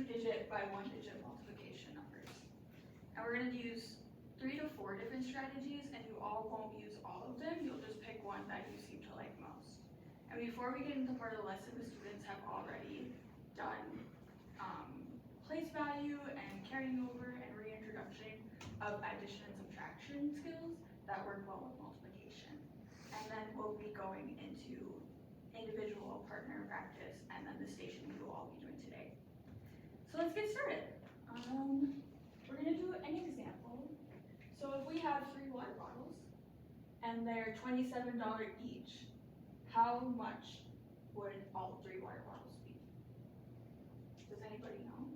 2-digit by 1-digit multiplication numbers. And we're going to use 3 to 4 different strategies, and you all won't use all of them. You'll just pick one that you seem to like most. And before we get into part of the lesson, the students have already done place value and carrying over and reintroduction of addition and subtraction skills that work well with multiplication. And then we'll be going into individual partner practice and then the station we will all be doing today. So let's get started. We're gonna do an example. So if we have 3 water bottles and they're $27 each, how much would all 3 water bottles be? Does anybody know?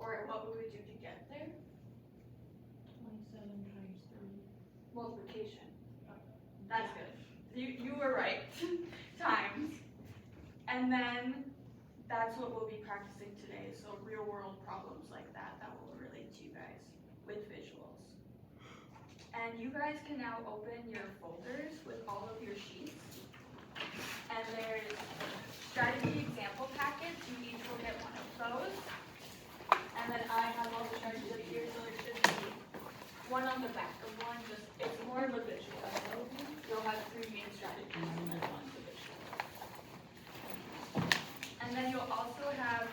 Or what would we do to get there? 27 times 3. Multiplication. That's good. You were right. Times. And then that's what we'll be practicing today. So real world problems like that will relate to you guys with visuals. And you guys can now open your folders with all of your sheets. And there's strategy example packets. You each will get one of those. And then I have all the strategies up here, so there should be one on the back, or one just, it's more of a visual. You'll have 3 main strategies and then one for visual. And then you'll also have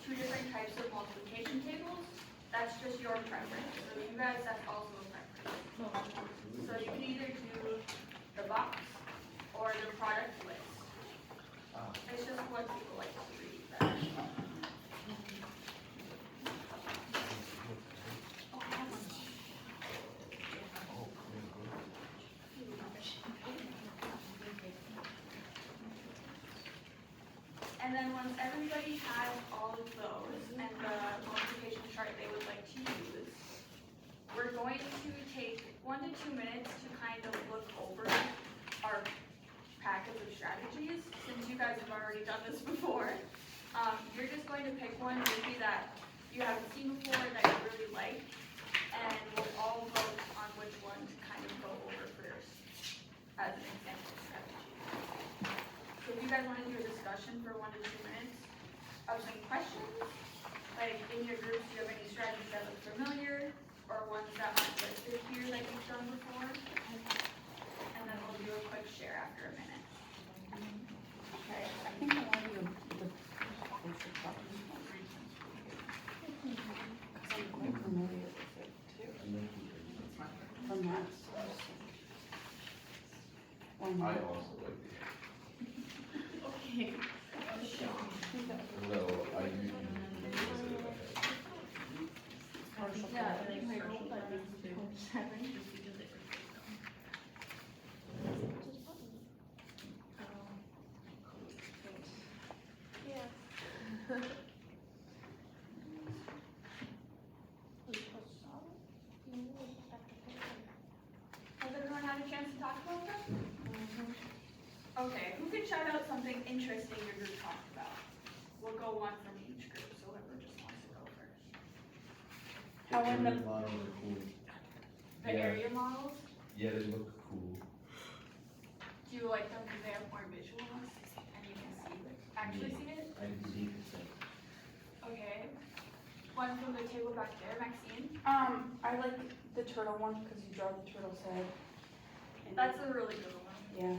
2 different types of multiplication tables. That's just your preference. So you guys, that's also a preference. So you can either do the box or the product list. It's just what people like to read better. And then once everybody has all of those and the multiplication chart they would like to use, we're going to take 1 to 2 minutes to kind of look over our packets of strategies. Since you guys have already done this before, you're just going to pick one maybe that you haven't seen before that you really like, and we'll all vote on which one to kind of go over first as an example strategy. So if you guys want to do a discussion for 1 to 2 minutes of some questions, like in your groups, do you have any strategies that look familiar or ones that aren't listed here that you've done before? And then we'll do a quick share after a minute. Okay, I think I want to do the basic problems. Because I'm quite familiar with it too. From that source. I also like it. Okay. No, I usually Partial Yeah, product. like my goal that is 7 just because it Yeah. Has everyone had a chance to talk about that? Okay, who can shout out something interesting your group talked about? We'll go one from each group, so whoever just wants to go first. How in the, models are cool. The Yeah. area models, Yeah, they look cool. do you like them because they have more visuals and you can see it, actually see it? I can see it. Okay. One from the table back there, Maxine. I like the turtle one because you draw the turtle's head. And That's a really good one. yeah.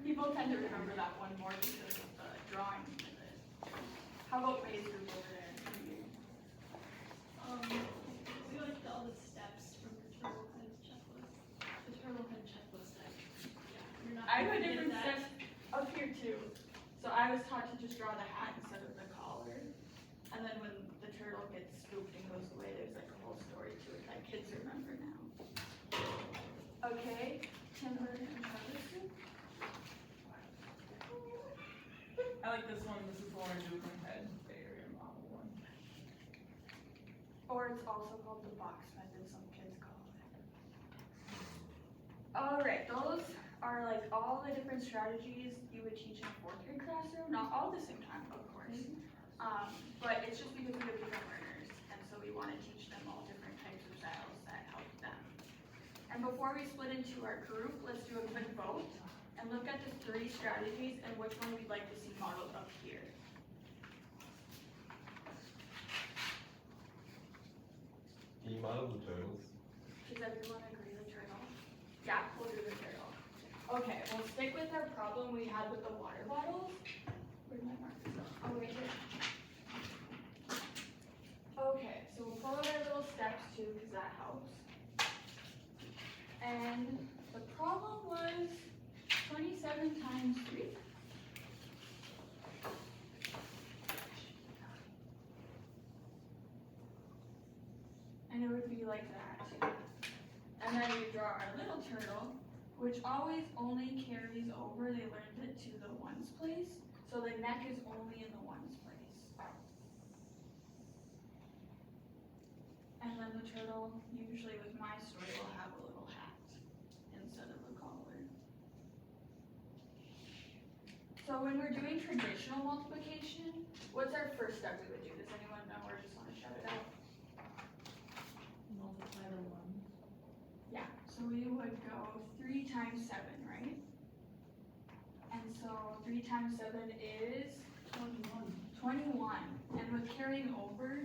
People tend to remember that one more because of the drawing of it. How about May's group over there? We like all the steps from the turtle head checklist. The turtle head checklist. You're not. I have a gonna get different that. step up here too. So I was taught to just draw the hat instead of the collar. And then when the turtle gets spooked and goes away, there's like a whole story to it that kids remember now. Okay, Timber and Charlie's group. I like this one. This is the one I drew from head, the area model one. Or it's also called the box method, some kids call it. Alright, those are like all the different strategies you would teach in a 4th grade classroom. Not all at the same time, of course. But it's just because we have different learners, and so we want to teach them all different types of styles that help them. And before we split into our group, let's do a quick vote and look at the 3 strategies and which one we'd like to see modeled up here. You model the turtles. Does everyone agree the turtle? Yeah, we'll do the turtle. Okay, we'll stick with our problem we had with the water bottles. Where'd my markers go? Oh, right here. Okay, so we'll follow our little steps too, because that helps. And the problem was 27 times 3. And it would be like that. And then we draw our little turtle, which always only carries over, they learned it, to the ones place. So the neck is only in the ones place. And then the turtle, usually with my story, will have a little hat instead of a collar. So when we're doing traditional multiplication, what's our first step we would do? Does anyone know, or just want to shout it out? Multiply the one. Yeah, so we would go 3 times 7, right? And so 3 times 7 is 21. And with carrying over,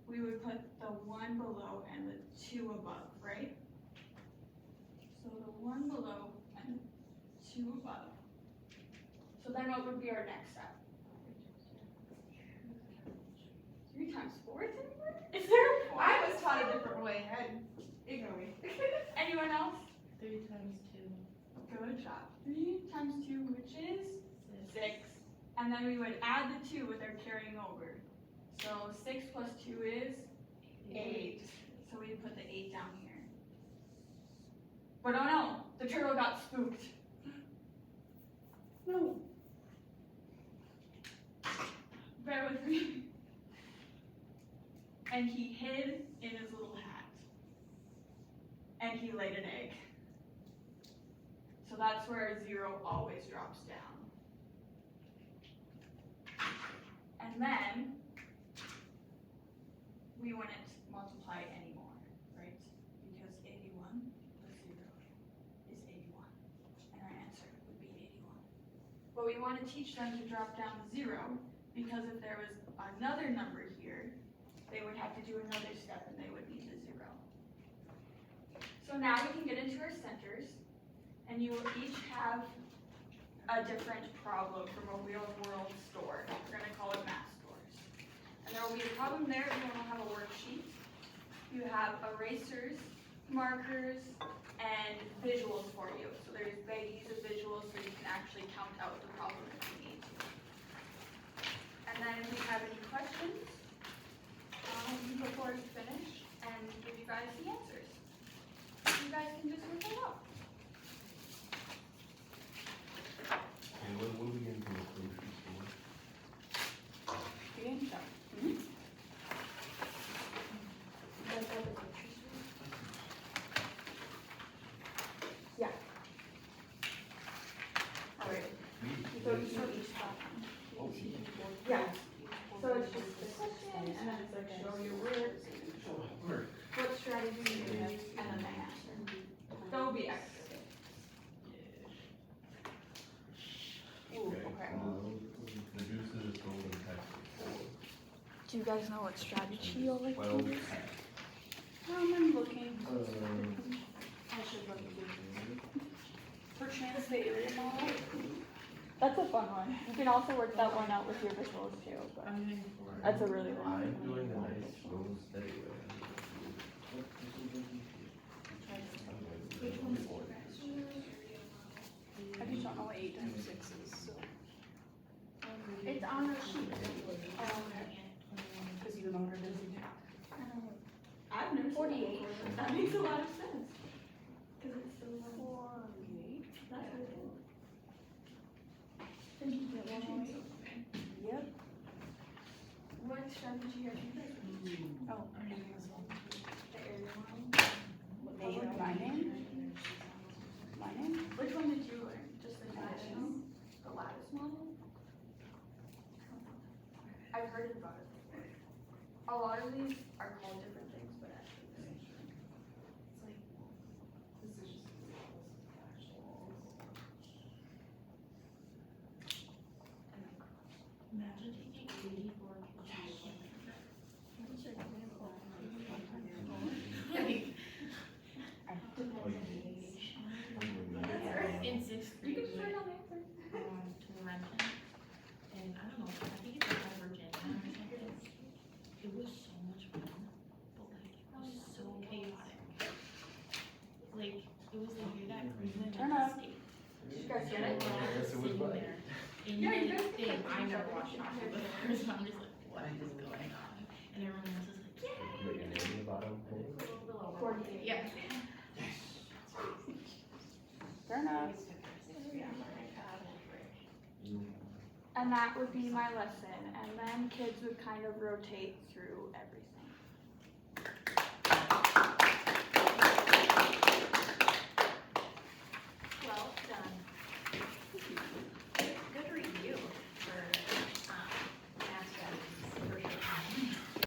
we would put the 1 below and the 2 above, right? So the 1 below and 2 above. So then what would be our next step? 3 times 4 is anywhere? Is there a 4? I was taught a different way. Ignore me. Anyone else? 3 times 2. Good job. 3 times 2, which is 6. And then we would add the 2 with our carrying over. So 6 plus 2 is 8. So we put the 8 down here. But oh no, the turtle got spooked. No. Bear with me. And he hid in his little hat. And he laid an egg. So that's where our 0 always drops down. And then we wouldn't multiply anymore, right? Because 81 plus 0 is 81. And our answer would be 81. But we want to teach them to drop down the 0, because if there was another number here, they would have to do another step and they would need the 0. So now we can get into our centers, and you will each have a different problem from a real world store. We're going to call it math stores. And there will be a problem there if you want to have a worksheet. You have erasers, markers, and visuals for you. So there's baggies of visuals so you can actually count out the problem if you need to. And then if you have any questions before you finish, and give you guys the answers. You guys can just look it up. And what are we gonna do with grocery store? The income. You guys have the grocery store? Yeah. Alright. So each have Oh, Yeah. So it's just the question, and then it's like show your work, work. what strategy you use, and then the answer. That will be extra. Ooh, okay. Reduces total impact of Do you guys know what strategy you'll like to 12. use? I'm looking. I should look perchance the area model. That's a fun one. You can also work that one out with your visuals too, but that's a really long I'm one. doing a nice slow steady way. I just don't know what 8 times 6 is, so. It's on the sheet. Because you know what it is. I've never 48. That makes a lot of sense. Because it's so long. 48? That's what it is. Thank you for watching. Yep. What strategy are you using? Oh. The area model? My name? My name? Which one did you learn? Just the traditional? The lattice model? I've heard about it before. A lot of these are called different things, but actually the same thing. Imagine taking 84 pieces. Turn up. Did you guys get it? Yes, it was fun. Yeah, you guys thing, I never watched Doctor before, so I'm just like, what is going on? And everyone else is like, You got your name in the bottom? 48. yeah. Turn up. And that would be my lesson, and then kids would kind of rotate through everything.